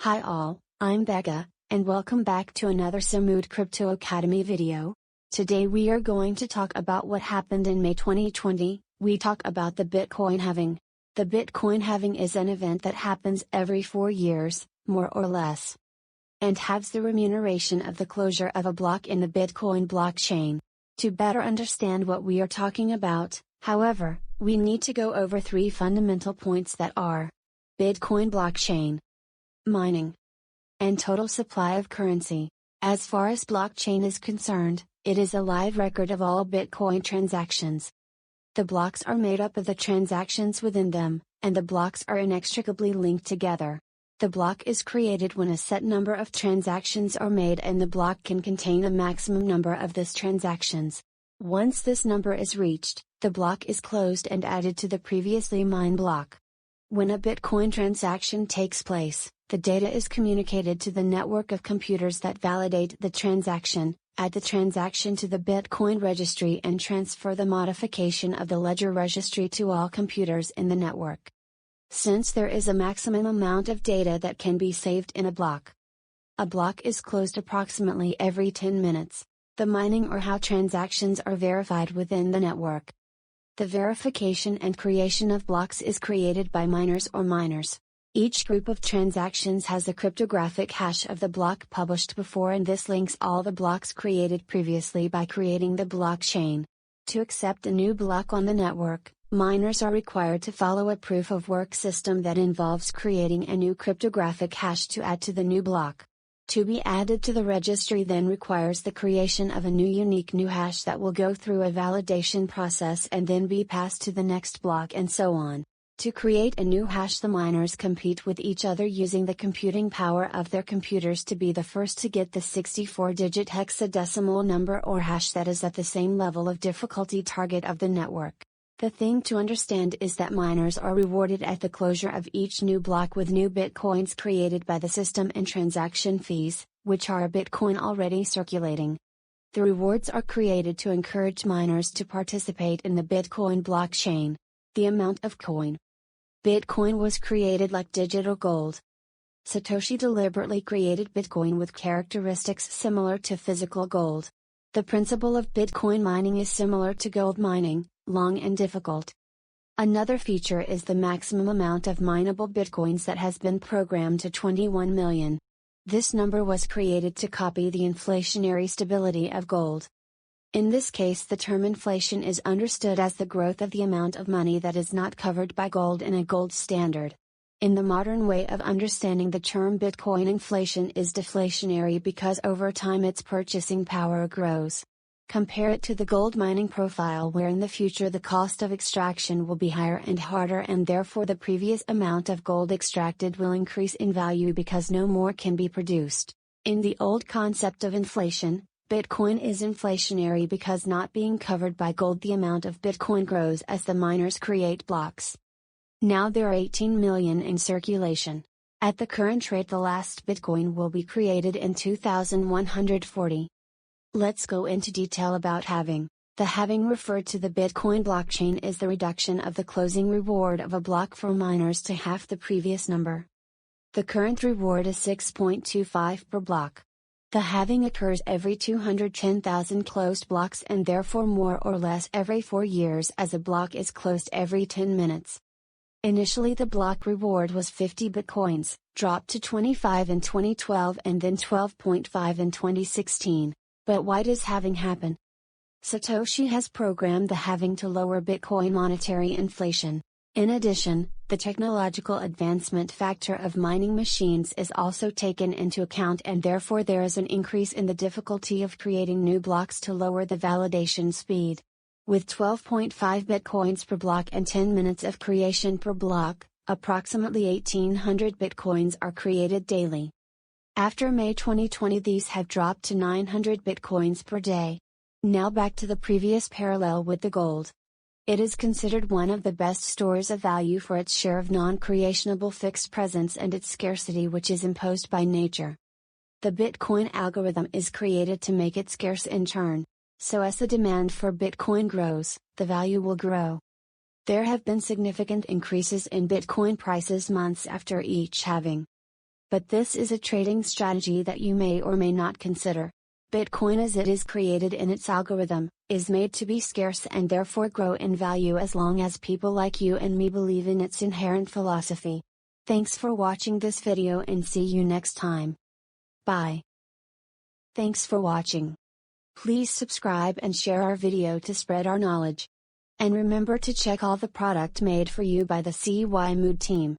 Hi all, I'm Becca, and welcome back to another CY Mood CryptoAcademy video. Today we are going to talk about what happened in May 2020. We talk about the Bitcoin halving. The Bitcoin halving is an event that happens every 4 years, more or less, and halves the remuneration of the closure of a block in the Bitcoin blockchain. To better understand what we are talking about, however, we need to go over 3 fundamental points that are Bitcoin blockchain, mining, and total supply of currency. As far as blockchain is concerned, it is a live record of all Bitcoin transactions. The blocks are made up of the transactions within them, and the blocks are inextricably linked together. The block is created when a set number of transactions are made and the block can contain a maximum number of these transactions. Once this number is reached, the block is closed and added to the previously mined block. When a Bitcoin transaction takes place, the data is communicated to the network of computers that validate the transaction, add the transaction to the Bitcoin registry and transfer the modification of the ledger registry to all computers in the network. Since there is a maximum amount of data that can be saved in a block is closed approximately every 10 minutes. The mining or how transactions are verified within the network. The verification and creation of blocks is created by miners or miners. Each group of transactions has a cryptographic hash of the block published before, and this links all the blocks created previously by creating the blockchain. To accept a new block on the network, miners are required to follow a proof of work system that involves creating a new cryptographic hash to add to the new block. To be added to the registry then requires the creation of a new unique new hash that will go through a validation process and then be passed to the next block and so on. To create a new hash, the miners compete with each other using the computing power of their computers to be the first to get the 64-digit hexadecimal number or hash that is at the same level of difficulty target of the network. The thing to understand is that miners are rewarded at the closure of each new block with new bitcoins created by the system and transaction fees, which are a bitcoin already circulating. The rewards are created to encourage miners to participate in the Bitcoin blockchain. The amount of coin. Bitcoin was created like digital gold. Satoshi deliberately created Bitcoin with characteristics similar to physical gold. The principle of Bitcoin mining is similar to gold mining, long and difficult. Another feature is the maximum amount of mineable Bitcoins that has been programmed to 21 million. This number was created to copy the inflationary stability of gold. In this case, the term inflation is understood as the growth of the amount of money that is not covered by gold in a gold standard. In the modern way of understanding the term, Bitcoin inflation is deflationary because over time its purchasing power grows. Compare it to the gold mining profile, where in the future the cost of extraction will be higher and harder, and therefore the previous amount of gold extracted will increase in value because no more can be produced. In the old concept of inflation, Bitcoin is inflationary because not being covered by gold, the amount of Bitcoin grows as the miners create blocks. Now there are 18 million in circulation. At the current rate, the last Bitcoin will be created in 2140. Let's go into detail about halving. The halving referred to the Bitcoin blockchain is the reduction of the closing reward of a block for miners to half the previous number. The current reward is 6.25 per block. The halving occurs every 210,000 closed blocks and therefore more or less every 4 years, as a block is closed every 10 minutes. Initially the block reward was 50 bitcoins, dropped to 25 in 2012 and then 12.5 in 2016. But why does halving happen? Satoshi has programmed the halving to lower Bitcoin monetary inflation. In addition, the technological advancement factor of mining machines is also taken into account, and therefore there is an increase in the difficulty of creating new blocks to lower the validation speed. With 12.5 bitcoins per block and 10 minutes of creation per block, approximately 1800 bitcoins are created daily. After May 2020, these have dropped to 900 bitcoins per day. Now back to the previous parallel with the gold. It is considered one of the best stores of value for its share of non-creationable fixed presence and its scarcity, which is imposed by nature. The Bitcoin algorithm is created to make it scarce in turn. So as the demand for Bitcoin grows, the value will grow. There have been significant increases in Bitcoin prices months after each halving. But this is a trading strategy that you may or may not consider. Bitcoin, as it is created in its algorithm, is made to be scarce and therefore grow in value as long as people like you and me believe in its inherent philosophy. Thanks for watching this video and see you next time. Bye. Thanks for watching. Please subscribe and share our video to spread our knowledge. And remember to check all the product made for you by the CY Mood team.